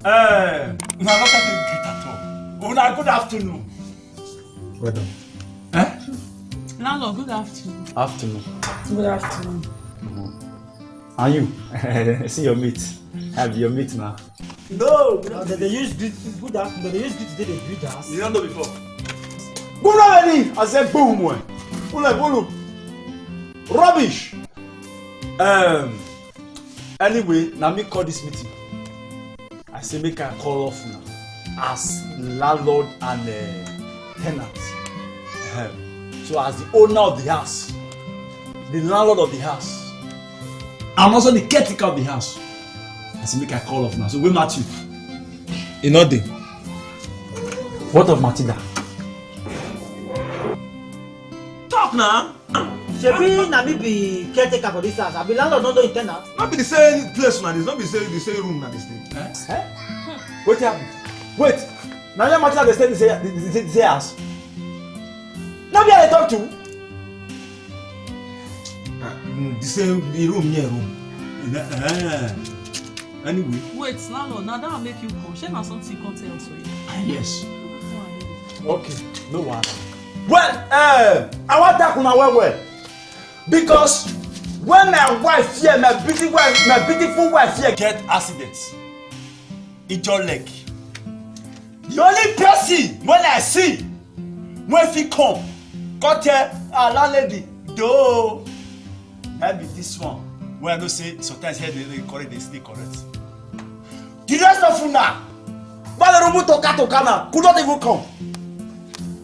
Now not that great at all. Una good afternoon. Well done. Landlord, good afternoon. Afternoon. Good afternoon. Are you? See your meat. Have your meat now. No, they use good afternoon. They use good today. They build us. You don't know before. Boom already! I said boom one. Boom. Rubbish. Anyway, now me call this meeting. I say make I call off now as landlord and tenant. So as the owner of the house, the landlord of the house, and also the caretaker of the house. I say make I call off now. So where Matthew? You know the. What of Matilda? Talk now. Shebi na me be caretaker for this house. I be landlord, not the tenant. Not be the same place now. It's not be the same room now. This thing. What happened? Wait. Now your Matilda they stay the house. Now be I talk to. The same room near room. Anyway. Wait, landlord, now that will make you come. Share na something you can't tell us. Yes. Okay. No one. Well, I want that una well. Because when my wife here, my beautiful wife here get accidents, it's your leg. The only person when I see when she come tell landlady, though maybe this one. When I don't say sometimes here they correct, they still correct. The rest of una, Balerumu toka now, could not even come.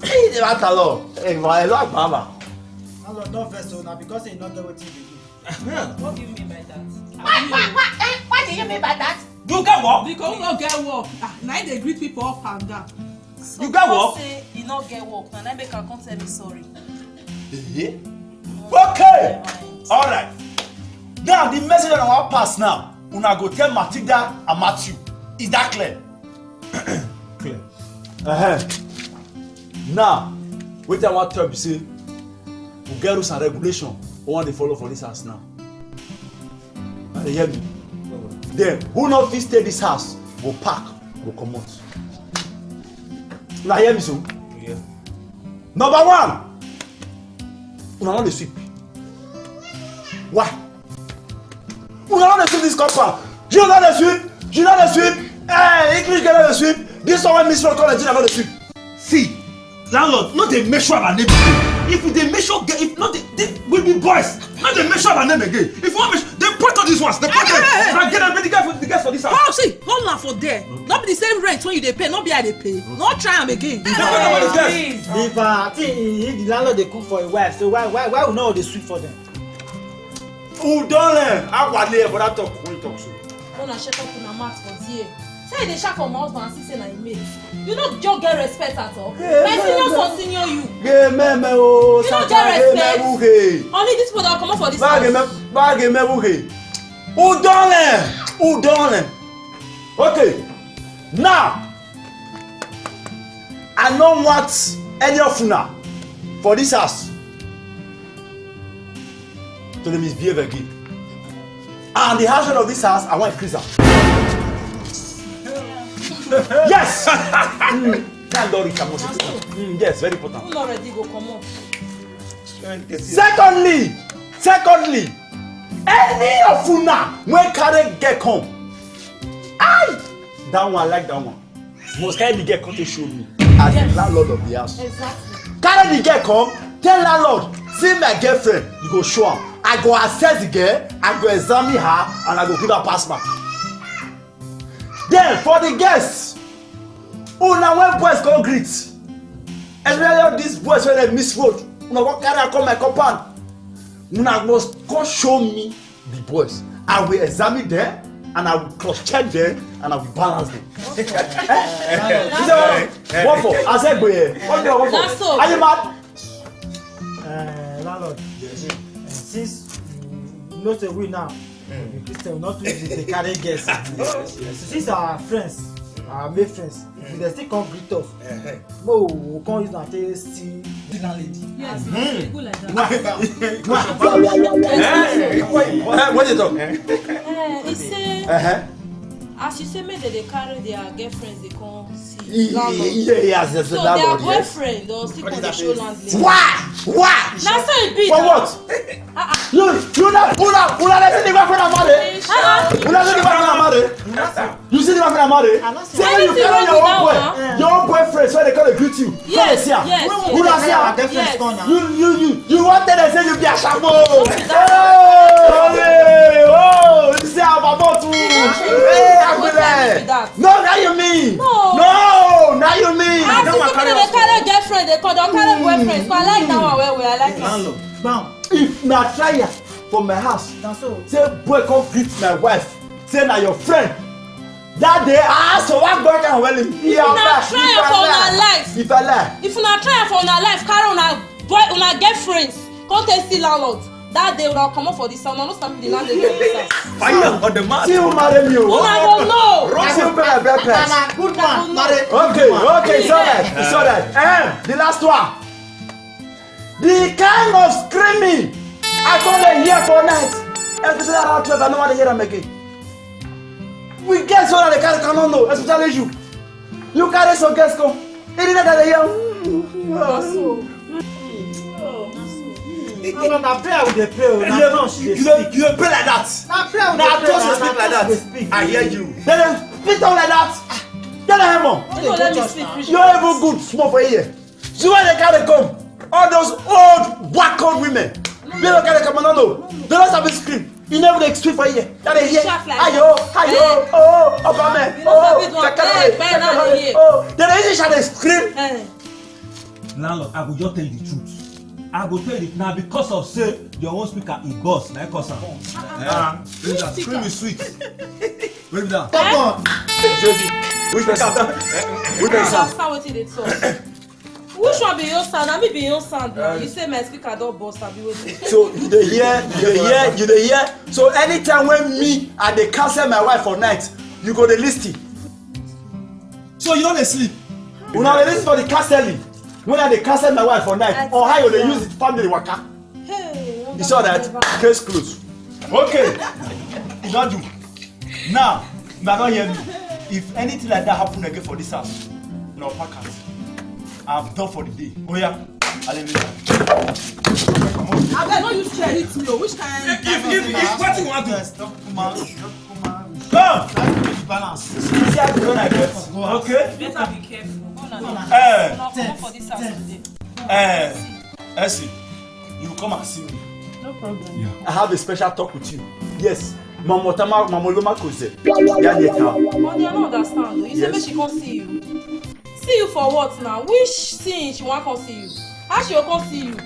Hey, the matter law. Hey, my lord, mama. Landlord, not vessel now because they not get what you do. What do you mean by that? What do you mean by that? You get work? Because we don't get work. Now they greet people up and down. So You get work? say you not get work. Now make her come tell me sorry. Okay. All right. Now the message on our pass now. Una go tell Matilda and Matthew. Is that clear? Clear. Now, what I want to tell you say, we get rules and regulation. We want to follow for this house now. And they hear me. Then who not fit stay this house? Go park, go come out. Now hear me so. Yeah. Number one, una not dey sweep. Why? Una not dey sweep this compound. You not dey sweep. You not dey sweep. Hey, English girl not dey sweep. This one wey miss from college, you not dey sweep. See, landlord, not dey make sure about name again. If they make sure, if not, they will be boys. Not dey make sure about name again. If you want make sure, they put all these ones. They put them. And get them the guys for this house. Oh, see, hold on for there. Not be the same rent when you dey pay, not be I dey pay. Not try am again. They put them on these guys. If the landlord they cook for a wife, so why we know they sweep for them? Who don learn? How wale for that talk when you talk so? Una shut up una mouth for there. Say they shout for my husband and see say na him mate. You no just get respect at all. My senior son senior you. Ge meme o, You no get respect. buhe. Only this people that come up for this house. Bage me buhe. Who don learn? Who don learn? Okay. Now, I don't want any of una for this house to dey misbehave again. And the household of this house, I want increase am. Yes. Thank God it can yes, very important. Who not ready go come up? Secondly, any of una when carry get come, that one like that one. Must carry the get come to show me as the landlord of the house. Exactly. Carry the get come, tell landlord, see my girlfriend, you go show am. I go assess the girl, I go examine her, and I go give her pass mark. Then for the guests, una when boys go greet, especially all these boys when they miss road, una go carry am come my compound. Una must come show me the boys. I will examine them and I will cross check them and I will balance them. What for? I said go here. What for? Are you mad? Landlord. Yes. Since you know say we now, the Christian not too easy, they carry guests. Since our friends, our male friends, if they still come greet us, no, we can't use that to see the landlady. Yes, good like that. What you talk? He say As you say, make they carry their girlfriends, they come see landlord. Yes, So their boyfriend, they'll still come to show landlady. Why? Now so it be. For what? You not let the girlfriend I'm married. You not let the girlfriend I'm married. You see the girlfriend I'm married. See when you carry your own boyfriend, so they come to greet you. Yes. Who does Our here? girlfriends come now. You wanted to say you be a shampoo. Oh, you say I'm about to. Hey, no, now you mean. No, now you mean. I see people they carry girlfriend, they don't carry boyfriend. So I like that one where I like it. Bam. If na try from my house, That's so. say boy come greet my wife, say na your friend. That day, so what boy can well him? If you not try for una life, If I lie. if you not try for una life, carry una girlfriends, come take see landlord. That day una come up for this house, una no stop the landlady for this house. Fire on the man. See you marry me. Una go know. See you pay my bed price. Good man. Marry. Okay, it's alright. The last one. The kind of screaming I can't hear for night. Especially around 12, I don't want to hear them again. We get so that they can't come on, no, especially you. You carry some guests come. It is that they hear. Na prayer we dey pray. Na tongue she dey speak. You pray like that. Na prayer we Now dey pray. just speak like Na tongue she dey that. speak. I hear you. Then speak out like that. Tell them, man. You go let me speak preach. You're even good small for here. See where they carry come. All those old black-old women. They don't carry come. No. They don't have a scream. You never they speak for here. That they hear. Ayo. Oh, Obama. Oh. Then they usually they scream. Landlord, I will just tell you the truth. I go tell you now because of say your own speaker is boss, like cause scream is sweet. Wait me down. Come on. Which person? Which person? Which one be your sound? I mean be your sound. You say my speaker don't bust. I be waiting. So you dey hear. So anytime when me and they cancel my wife for night, you go dey lis ten. So you don't sleep. Una dey lis ten for the cancelling. When I dey cancel my wife for night, or how you dey use it family waka. Hey, You saw that? Case closed. Okay. You don't do. Now, you don't hear me. If anything like that happen again for this house, no pack out. I'm done for the day. Oh yeah. Hallelujah. I beg no use chair hit me o. Which kind? If what you want to Come. Balance. See how the one I get. Okay. better be careful. Come for this house today. Essie, you come and see me. No problem. Yeah. I have a special talk with you. Yes. Mamoloma Kose. Money, I don't understand. You Yes. say she can't see you. See you for what now? Which scene she want to see you? How she will come see you?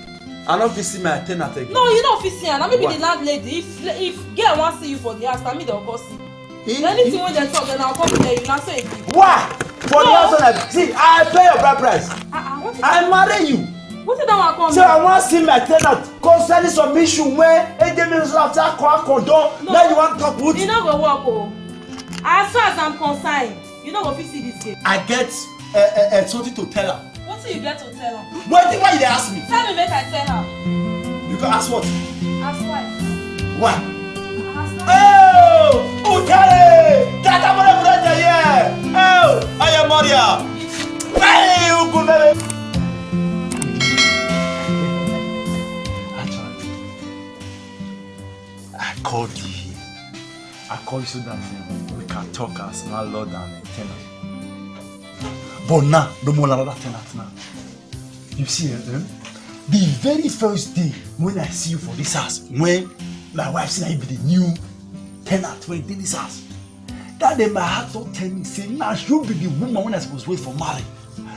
I don't visit my tenant again. No, you don't fit see her. Now maybe Why? the landlady. If girl want see you for the house, now me they'll come see. Anything when they talk, then I'll come tell you. Now say it. Why? For the house, see, I pay your bride price. What is I marry you. what is that one come? So I want to see my tenant concerning some issue where 8 minutes after condom, now you want to put. You no go work oh. As far as I'm concerned, you no go fit see this game. I get something to tell her. What do you get to tell her? Why you dey ask me? Tell me make I tell her. You can ask what? Ask why. Why? Ask why. Oh! Utare! Tata mole brother here! Oh! I am Maria! Hey! Ukunere! I called you here. I called you so that we can talk as landlord and tenant. But now, no more landlord and tenant now. You see, the very first day when I see you for this house, when my wife said I be the new tenant when in this house, that day my heart don't tell me, say, now you be the woman when I supposed to wait for marriage,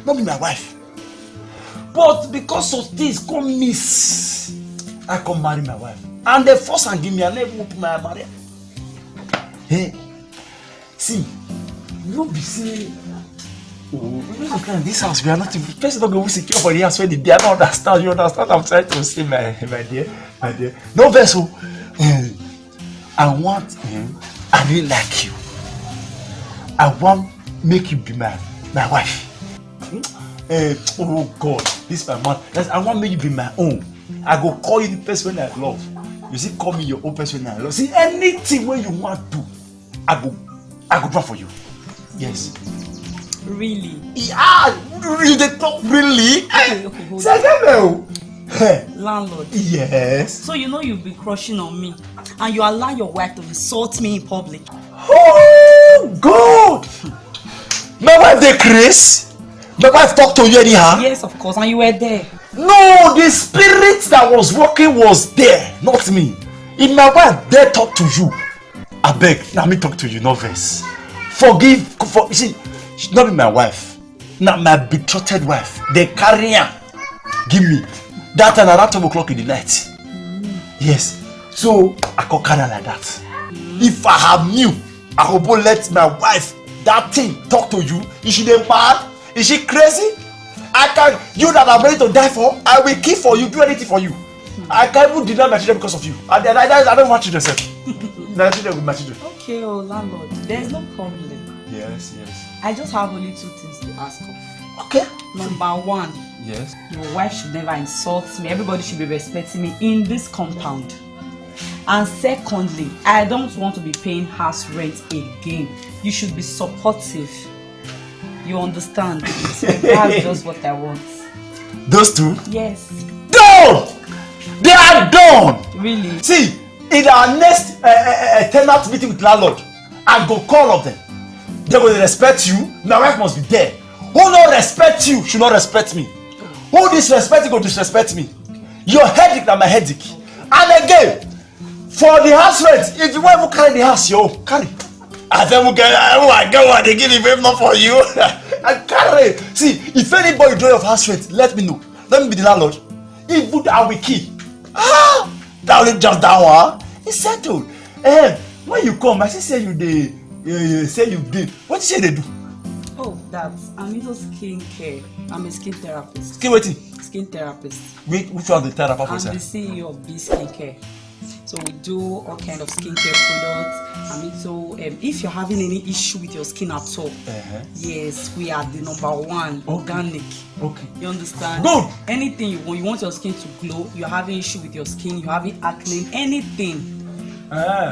not be my wife. But because of this, come miss, I come marry my wife. And the first and give me a name, open my marriage. Hey, see, you don't be saying, oh, this house, we are not even, first don't go secure for the house when the day, I don't understand, you understand, I'm trying to say, my dear, no vessel, I want, I really like you, I want make you be my wife, oh God, this is my man, I want make you be my own, I go call you the person I love, you see, call me your own person I love, see, anything when you want to, I go I go drop for you. Yes. Really? Yeah, you dey talk really? Okay, hold Say on. Hey. Landlord. Yes. So you know you've been crushing on me and you allow your wife to insult me in public. Oh God! My wife dey craze? My wife talk to you anyhow? Yes, of course, and you were there. No, the spirit that was working was there, not me. If my wife dare talk to you, I beg, let me talk to you, no vex. Forgive, see, she not be my wife, not my betrothed wife. They carry her, give me. That time around 12 o'clock in the night. Yes, so I can carry her like that. If I have knew, I would let my wife, that thing, talk to you. Is she then mad? Is she crazy? I can, you that I'm ready to die for, I will kill for you, do anything for you. I can't even deny my children because of you. I don't want children, sir. My children with my children. Okay, oh landlord, there's no problem. Yes. I just have only 2 things to ask of. Okay. Number 1, yes. Your wife should never insult me. Everybody should be respecting me in this compound. And secondly, I don't want to be paying house rent again. You should be supportive. You understand? So that's just what I want. Those 2? Yes. Done! They are done! Really? See, in our next tenant meeting with landlord, I go call of them. They will respect you. My wife must be there. Who not respect you should not respect me. Who disrespect you go disrespect me. Your headache na my headache. And again, for the house rent, if you want to carry the house, yo, carry. I tell you, I get what they give you, if not for you. I carry. See, if anybody draw your house rent, let me know. Let me be the landlord. Even I will key. That will just that one. It's settled. When you come, I say you did. Say you did. What you say they do? Oh, that I'm into skincare. I'm a skin therapist. Skin waiting. Skin therapist. Which one the therapist for? I'm the CEO of B Skincare. So we do all kind of skincare products. I mean, so if you're having any issue with your skin at all, yes, we are the #1 organic. Okay. You understand? Good. Anything you want your skin to glow. You're having issue with your skin. You're having acne. Anything.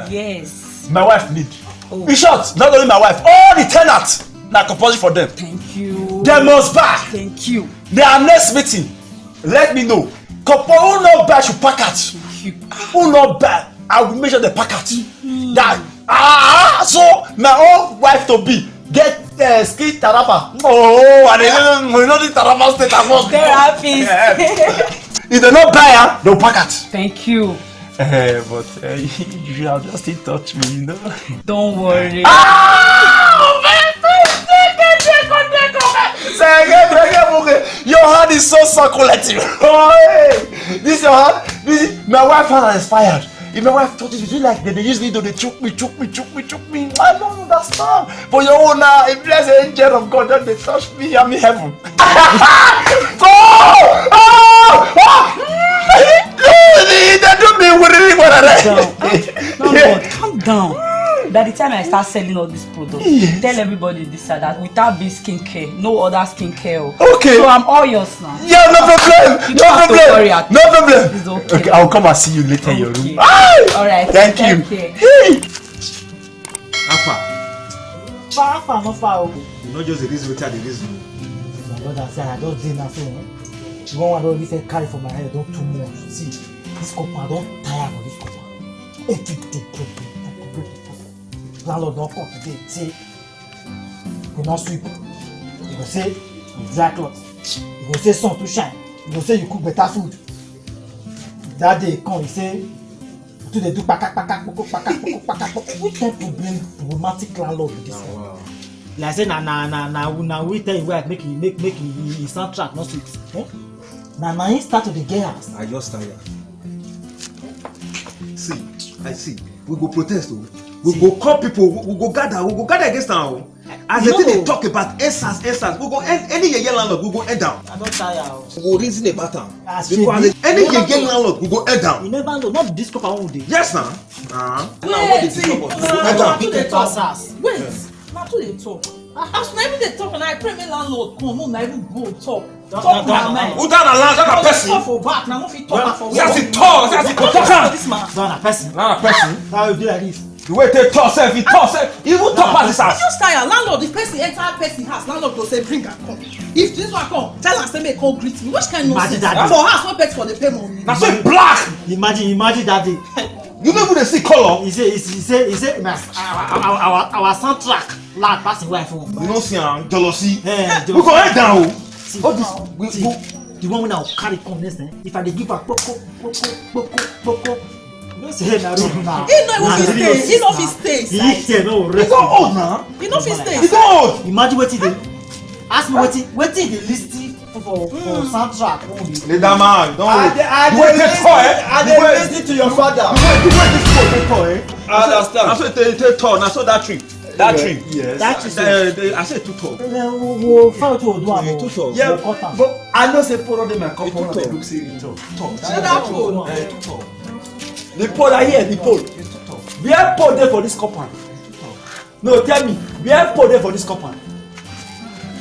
Yes. My wife need. Oh. In short, not only my wife, all the tenants. Now compulsory for them. Thank you. They must buy. Thank you. Their next meeting, let me know. Who not buy should pack out. Who not buy, I will make sure they pack out. That so my own wife to be get skin therapist. Oh, and we know the therapist state I must Therapist. If they not buy her, they'll pack out. Thank you. But you should have just in touch me, you know. Don't worry. Your hand is so circulating. This your hand. This my wife hand is expired. If my wife told you like they use needle, they choke me. I don't understand. But your own now, if there's an angel of God, then they touch me, I'm in heaven. They do me really what Calm down. By the time I start selling all these products, tell everybody this and that. Without B Skincare, no other skincare. Okay. So I'm all yours now. Yeah, no problem. No problem. It's okay. Okay, I'll come and see you later in your room. Alright. Thank you. How far? Far, not far. You not just the reason without the reason. My brother said I just did nothing. The one I don't even carry for my head, don't too much. See, this couple, I don't tire of this couple. Every day, problem. Landlord don't come today. Say, you not sweep. You go say, you dry clothes. You go say, sun to shine. You go say, you cook better food. That day come, you say, do they do pakak. Which kind of problematic landlord with this one? Like say, na we tell you where make you soundtrack not sweet. Eh? Now he start to the gay house. I just tired. See. We go protest. We go call people. We go gather against them. As the thing they talk about essence. We go end any yeye landlord. We go end down. I don't tire. We go reason about them. Because any yeye landlord, we go end down. You never know. Not this couple one day. Yes, now. Wait, not to the talk. As na even dey talk and I pray make landlord come, no na even go talk. Talk na man. Who down a land? That a person. Talk for back, na no fit talk for. That's it. Talk. This man. Not a person. Not a person. How you do like this? The way they talk self, he talk self. Even talk past this house. Just tire landlord. If person enter person house, landlord go say bring am come. If this one come, tell am say make come greet me. Which kind nonsense? For house no pay for the pay money. Na so black. Imagine that day. You know who they see color. He say our soundtrack loud pass him wife home. You don't see jealousy. We go head down. All this the one when I carry come next time. If I dey give her poko. No say na room now. He no fit stay. He no rest. He got old now. He no fit stay. He got old. Imagine wetin dey ask me wetin dey listen for soundtrack. Leader man, don't I dey listen to your father. The way this boy dey talk, eh? I understand. I say they talk. Na so that tree. That tree. Yes. That tree. I say too tall. Wo find wetin we do am Too tall. Yeah, cut am. but I know say Paul dey my couple and they look say he talk. Say that phone. Too tall. The Paul I hear the Paul. Where Paul dey for this compound? No, tell me, where Paul dey for this compound?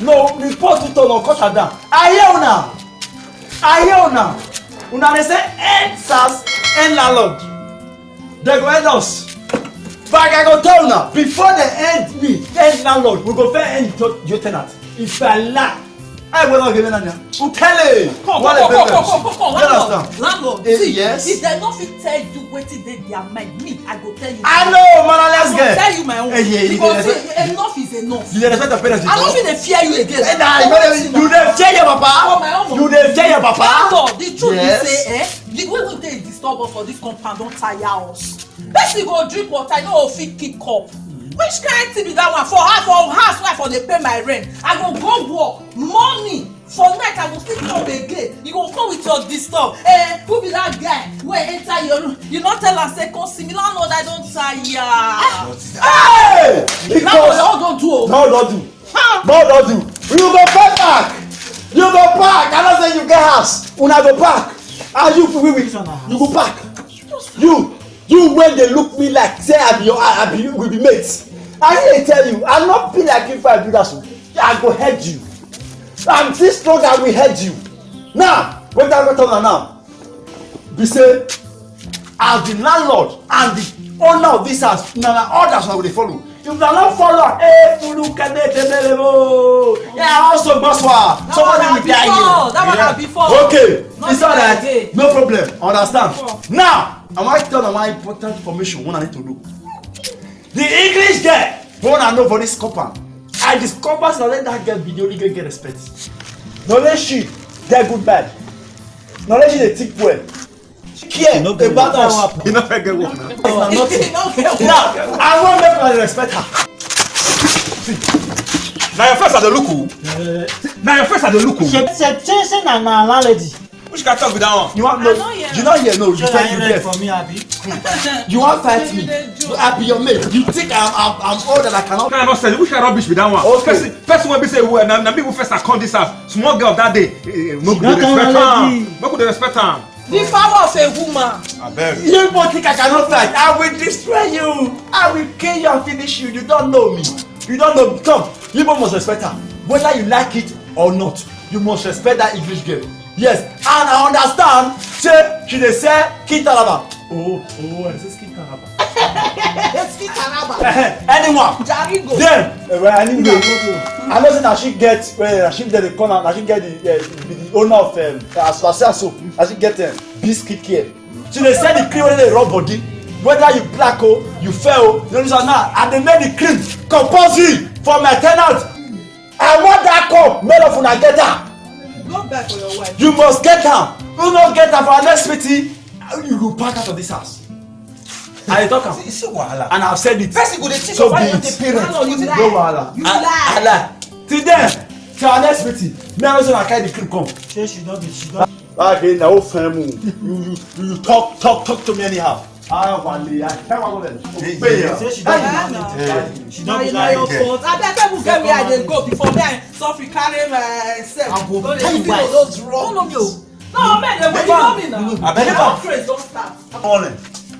No, the Paul too tall, no, cut her down. I hear una. Una dey say end SARS, end landlord. They go end us. But I go tell una, before they end me, end landlord, we go first end your tenant. If I lie, I will not give it any. Ukele. Come. Landlord. See, yes. if they no fit tell you wetin dey their mind, me, I go tell you. I know, man, let's I get. go tell you my own. Because enough is enough. You dey respect your parents. I no fit dey fear you again. You dey fear your papa. You dey fear your papa. Landlord, the truth Yes. be say, the way we dey disturb us for this compound don tire us. Person go drink water, you no go fit keep cup. Which kind thing be that one? For house where for dey pay my rent, I go work morning. For night I go still come again. You go come with your disturb. Who be that guy wey enter your room? You no tell am say come see me. Landlord, I don tire. Hey! Landlord, all don do o. No, don't do. You go back. I know say you get house. Una go back. And you go back. You when they look me like say we be mates. I dey tell you, I not feel like if I do that so I go head you. I'm still strong, I will head you. Now, when I go now, be say as the landlord and the owner of this house, na others I will follow. If you not follow, also Boswa, somebody will die here. That one na before. Okay, Not it's all right. today. No problem. Understand? Now, I might tell them one important information. One I need to know. The English girl, one I know for this compound. I discovered that let that girl be the only girl get respect. Knowledge she get good bad. Knowledge she dey think well. Care about us. You not get work now. Now, I want make una respect her. Now your face at the look. Now your face at the look. Say na landlady. Which can talk with that one? You want I know, yeah. You not hear no. You Say tell na you rent deaf. for me abi. You want fight me? I be your mate. You think I'm old and I cannot? Can I not say which kind of rubbish with that one? Okay. Person will be say well, na people first come this house. Small girl that day. No good respect am. No good respect am. The power of a woman. I beg. You don't think I cannot fight? I will destroy you. I will kill you and finish you. You don't know me. You don't know me. Come, you must respect her. Whether you like it or not, you must respect that English girl. Yes, and I understand. Say she dey sell Kitaraba. Oh, I say Kitaraba. Anyone. Jarigo. Then, I know say na she get she get the corner. Na she get the owner of so. Na she get biscuit care. She dey sell the cream wey dey rub body. Whether you black o, you fair o, you understand now. And they make the cream compulsory for my tenant. I want that cup made of una get am. Go back for your wife. You must get am. You no get am for our next meeting, you go pack out of this house. I talk am. See wahala. And I have said it. Person go dey think So of why be you it. dey pay rent. No, you lie. No wahala. You I lie. lie. Till then, till our next meeting, me and also na carry the cream come. Say she don. Okay, na o fẹ́ mu. You talk to me anyhow. Wale, I can't go there. Say she don. She don be Na your like. fault. Abeg tell me get where I dey go before me and suffer carry myself. I go Don't tell dey you feel why. those drugs. No, man, they wait for me now. Abeg, Your craze don start. Morning.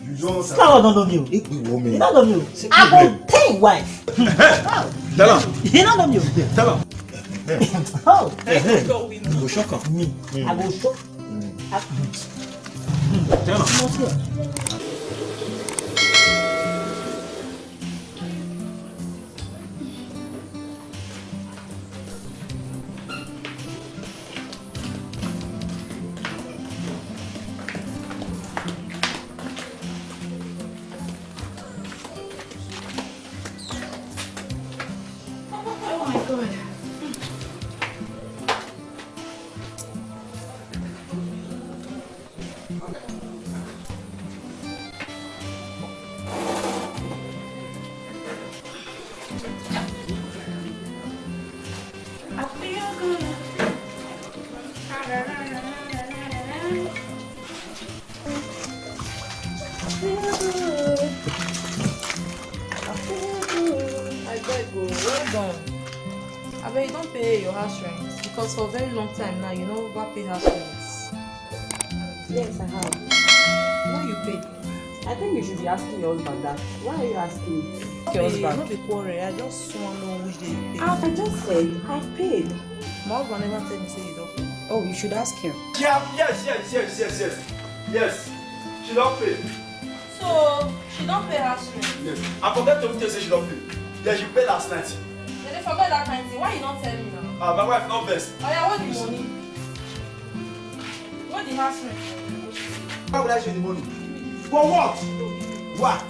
You don't say. Landlord no know me o. Igwe woman. He no know me o. I go tell him wife. Tell am. He no know me o. Tell am. Oh, Let's go win. You go shock am. me. I go show. Tell am. God. I feel good. I beg you, well done. I beg you don't pay your house rent because for a very long time now you know never pay house rent. Yes, I have. When you pay? I think you should be asking your husband that. Why are you asking me? Your husband. Not be quarrel. I just want to know which day you pay. I just said I paid. My husband never tell me say you don't pay. Oh, you should ask him. Yeah, yes. She don't pay. So she don't pay house rent. Yes. I forget to tell say she don't pay. Yeah, she paid last night. Then they forget that kind of thing. Why you not tell me now? My wife not best. Oh yeah, what the money? What the house rent? Why would I show the money? For what? What?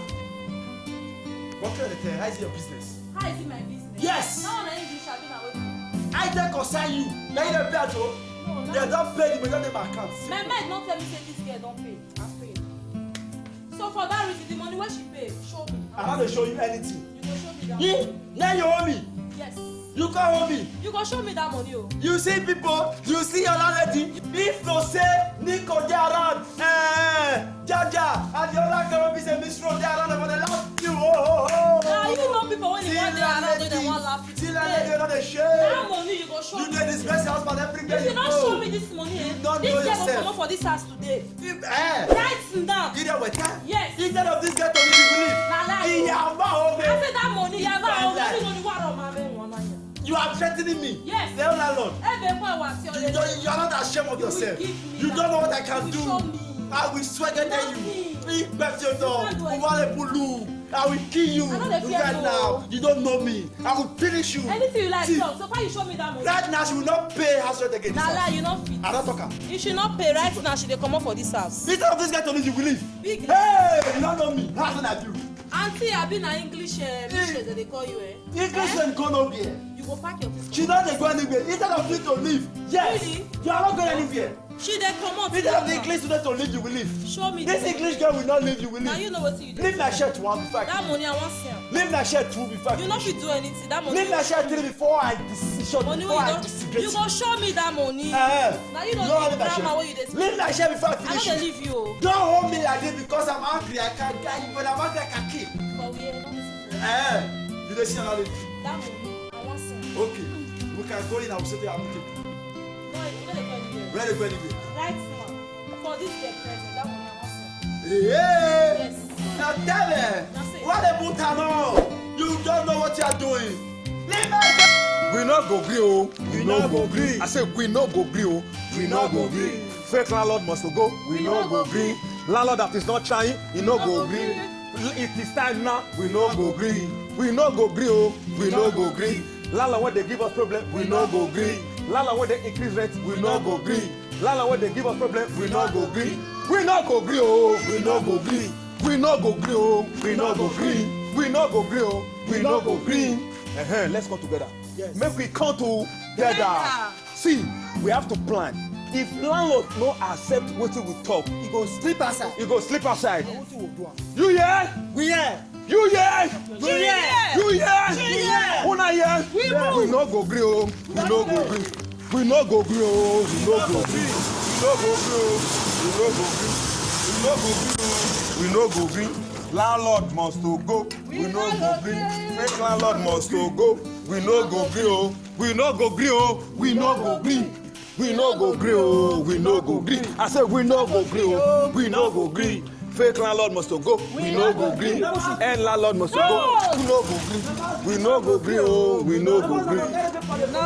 What kind of thing? How is your business? How is it my business? Yes. Now on English, I've been away. I don't concern you. Now you don't pay at all. No, They don't pay the money in my account. my mind don't tell me say this girl don't pay. I pay. So for that reason, the money where she pay, show me. I'm not going to show you anything. You go show me that. You? Now you owe me. Yes. You can't owe me. You go show me that money, oh. You see people, you see your landlady. If no say Nico they around, Jaja, and the other girl be say Miss Rose they around for the last you. Now you know people when you want them around, they want laugh. See landlady, you know the shame. That money you go show You me. get this best house for every day If you you not go. show me this money, don't this know girl will yourself. come up for this house today. Eh? Right down. Either way, time. Yes. Instead of this girl to you believe. Na lie. Iyama I obe. said that money, yeah, Lie. that money what on my man one night. You are threatening me. Yes. Tell landlord. Ebe kwa wasi You are not ashamed of yourself. give me You that. don't know what I can You do. show me. I will swear to Nothing. you. Big bet your dog. can't do anything. Umale Pulu. I will kill you. I know they fear Right you. now. You don't know me. I will finish you. Anything you like, See, talk. So why you show me that money? right now she will not pay house rent again. Na lie, you not fit. I don't talk her. You should not pay right now. She dey come up for this house. Instead of this guy to leave, you will leave. Big Hey, you don't know me. How's that I do? auntie, I been na English mistress that they call you. English and go nowhere. You go pack your things. She don't go anywhere. Instead of you to leave, yes, Really? you are not going anywhere. She dey come up. Instead of the English student to leave, you will leave. Show me. This the English money. girl will not leave, you will Now leave. you know what you do. Leave my shirt one before I That kill you. money I want sell. Leave my shirt two before I You kill no fit do anything. That money. Leave my shirt three before I decision. Money Before wey I you don. disintegrate You go show me that money. Now you No, know leave the my drama shirt. wey you dey spend. Leave my shirt before I I no finish dey you. leave you. Don't hold me like this because I'm angry. I can't die. When I'm angry, I can kill. For where? Don't see. You don't see another. That money I want sell. Okay, we can go in. I will say I'm okay. No, you no dey go anywhere. Where they go anyway? Right now. For this girl present, that money I want sell. Hey! Yes. Now tell me, That's it. what they put on? You don't know what you are doing. Leave my We no go gree o. We no go gree. I say we no go gree o. We no go gree. Fake landlord must go. We no go gree. Landlord that is not trying, he no go gree. It is time now. We no go gree. We no go gree o. We no go gree. Landlord when they give us problem, we no go gree. Landlord when they increase rent, we no go gree. Landlord when they give us problem, we no go gree. We no go gree o. We no go gree. We no go gree o. We no go gree. We no go gree o. We no go gree. Let's come together. Yes. Make we come together. See, we have to plan. If landlord no accept wetin we talk, You go sleep outside. he go sleep outside. What you will do? You hear? We here. You hear? We here. You hear? hear. Una hear? We no go gree o. We no go gree. We no go gree o. We no go gree. We no go gree o. We no go gree. We no go gree o. We no go gree. Landlord must to go. We no go gree. Fake landlord must to go. We no go gree o. We no go gree o. We no go gree. We no go gree o. We no go gree. I said we no go gree o. We no go gree. Fake landlord must to go. We no go gree. And landlord must to go. We no go gree. We no go gree o. We no go gree.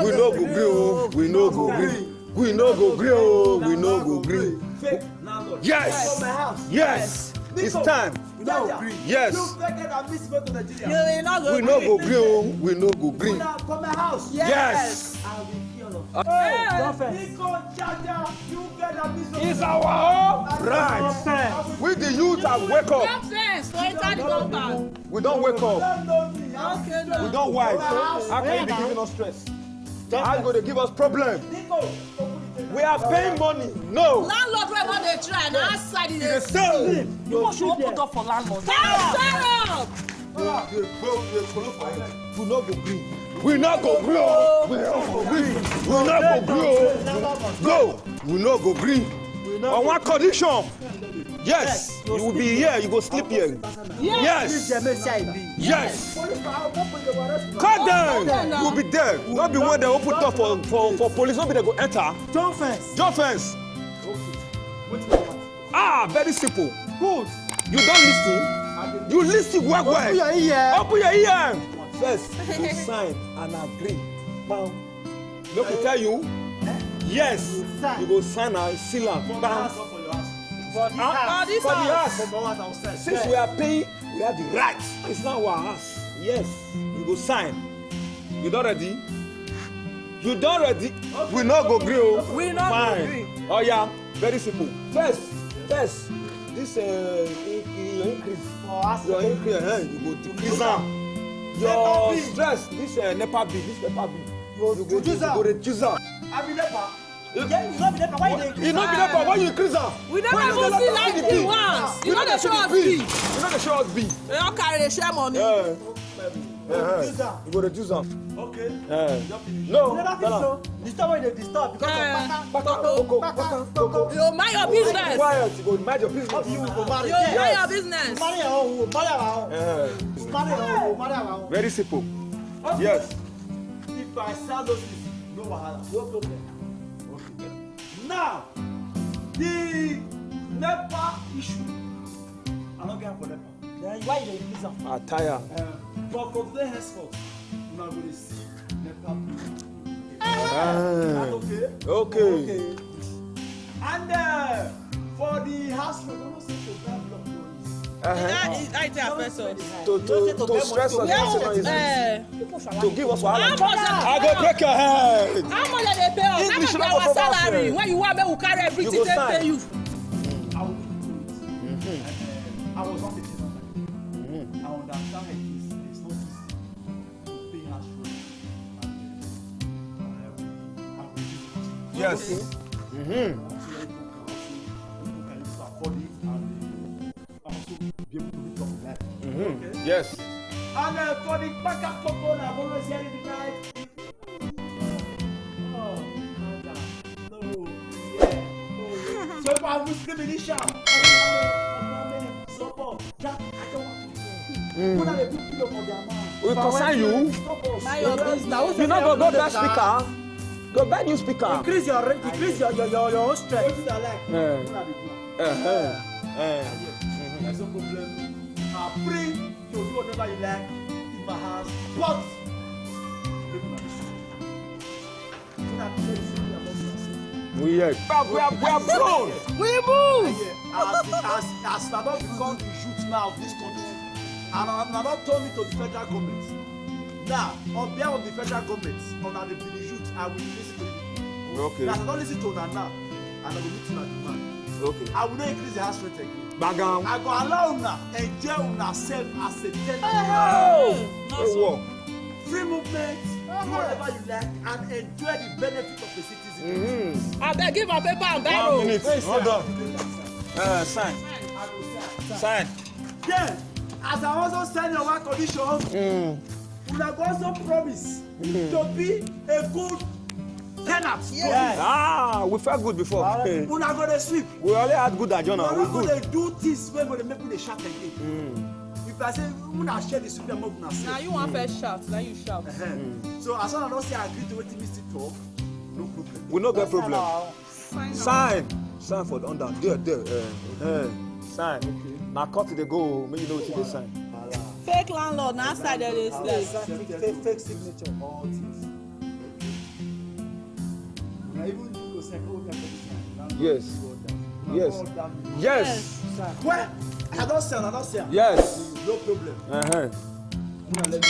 We no go gree o. We no go gree. We no go gree o. We no go gree. Fake landlord. Yes. From my house. Yes. It's time. No. Yes. You take it and miss go to Nigeria. You will not go. We no go green o. We no go green. Una come my house. Yes. I will kill you. Hey. Nico Jaja, you get a miss. It's our own right. We the youth have wake up. Your friends for inside the compound. We don't wake up. Okay, no. We don't wise. How can you be giving us stress? How you going to give us problem? We are paying money. No. Landlord wey wan dey try na outside e dey It's the same. You must open door for landlord. shut up. We no go green. We no go green. We no go green. We no go green. No. We no go green. On one condition. Yes. You will be here. You go sleep here. Yes. Yes. Cut them. You will be there. Not be when they open door for police. Not be they go enter. John Fence. John Fence. Very simple. Good. You don't listen. You listen well. Open your ear. Open your ear. First, you sign and agree. Bam. Make me tell you. Yes. You go sign and seal am. Bam. For this For the house. house. Since we are paying, we have the right. It's not our house. Yes. You go sign. You don ready? You don ready? Okay. We no go gree o. We no go gree. Oh yeah. Very simple. First. This increase. Your increase, you go decrease am. Your stress, this NEPA bill, you go reduce am. I be NEPA. Yeah, you no be NEPA. Why you dey increase? You no be NEPA, why you increase am? We never even see like the ones. You no dey show us bill. You no dey show us bill. You don carry dey share money. You go reduce am. Okay. No. You never feel so. Disturb when they disturb because of Paka. You mind your business. Quiet, you go mind your business. You go marry. You mind your business. Marry your own, we marry our own. Marry your own, we marry our own. Very simple. Okay. Yes. If I sell those things, no wahala, no problem. Okay. Now, the NEPA issue. I don't care for NEPA. Then why you dey increase am? Attire. But from today henceforth, una go dey see NEPA bill. Ah. Okay. And for the house rent, I don't say to buy block loans. That affect us. To stress us. To give us wahala. How much I go break your head. How much dey pay us? How English much no be go our for salary? us, When you want make we carry everything You go take sign. pay you. I will do it. I was not taking on that. I understand it is not easy to pay house rent. Yes. Yes. And for the backup couple, I've always heard it right. Oh, no. Yeah. So if I'm Muslim in Isha, support. Jack, I don't want to know. What are they put pillow for their man? We consign you. Mind your business. You no go buy speaker. Go buy new speaker. Increase your own strength. What do they like? There's no problem. I'm free to do whatever you like in my house, but We are grown. We move. as Nana become the youth now of this country, and Nana told me to the federal government. Now, on behalf of the federal government, on the youth, I will listen to you. Okay. Now, I don't listen to Nana, and I will listen to the man. Okay. I will not increase the house rent again. Bagam. I go allow una enjoy una self as a tenant. Oh. Free movement, do whatever you like, and enjoy the benefit of the citizen. Abeg give am paper and 1 biro. minute. Hold on. Sign. Sign. Then, as I also send your one condition, una go also promise to be a good tenant. Yes. We felt good before. Una go dey sweep. We only had good agenda. Una We go good. dey do things wey go dey make we dey shout again. If I say una share the sweep, make una Na say. you wan first shout, na you shout. So as long as I don say I agree to wetin me still talk, no problem. We no get problem. Sign for the under. There. Sign. Okay. Now cut it, they go. Make you know what they sign. Fake landlord na outside dem dey stay. Fake signature. All things. Na even you go say, "Oh, we are going to sign." Yes. Yes. Well, I I don't see am. Yes. No problem. Una let me.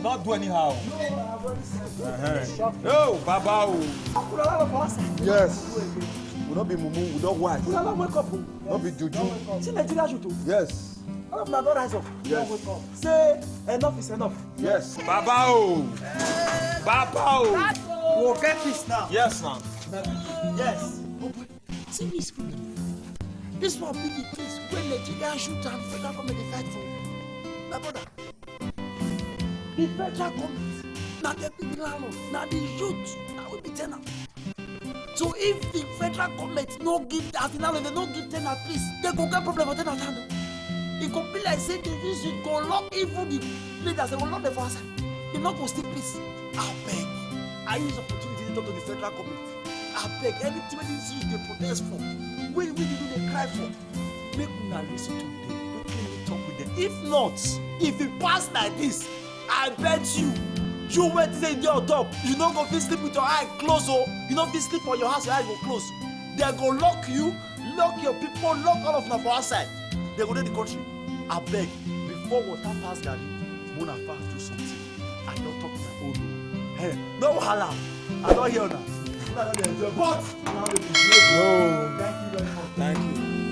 Not do anyhow. Yo, Baba. Yes. We don't be mumu, we don't wife. We don't wake up. Don't be juju. See Nigeria shoot. Yes. All of them don't rise up. Yes. Don't wake up. Say enough is enough. Yes. Baba. Baba. We'll get this now. Yes, now. Yes. See this people. This one be the case when Nigeria shoot and federal government dey fight for. My brother, the federal government na the big landlord, na the youth na we be ten ant. So if the federal government no give as the landlord, they no give ten ant please, they go get problem for ten ant hand. E go be like say the visit go lock even the leaders, they go lock them for outside. They no go still peace. Abeg, I use opportunity to talk to the federal government. Abeg, anything wey this youth dey protest for, wey we dey cry for, make una lis ten to them, wetin we talk with them. If not, if e pass like this, I bet you wey say dey on top, you no go fit sleep with your eye close o. You no fit sleep for your house, your eye go close. They go lock you, lock your people, lock all of una for outside. They go dey the country. Abeg, before water pass garri, una fast do something. I don talk my own o. Hey, no wahala, I don hear una. Una don dey enjoy, but now we be great. No. Thank you very much. Thank you.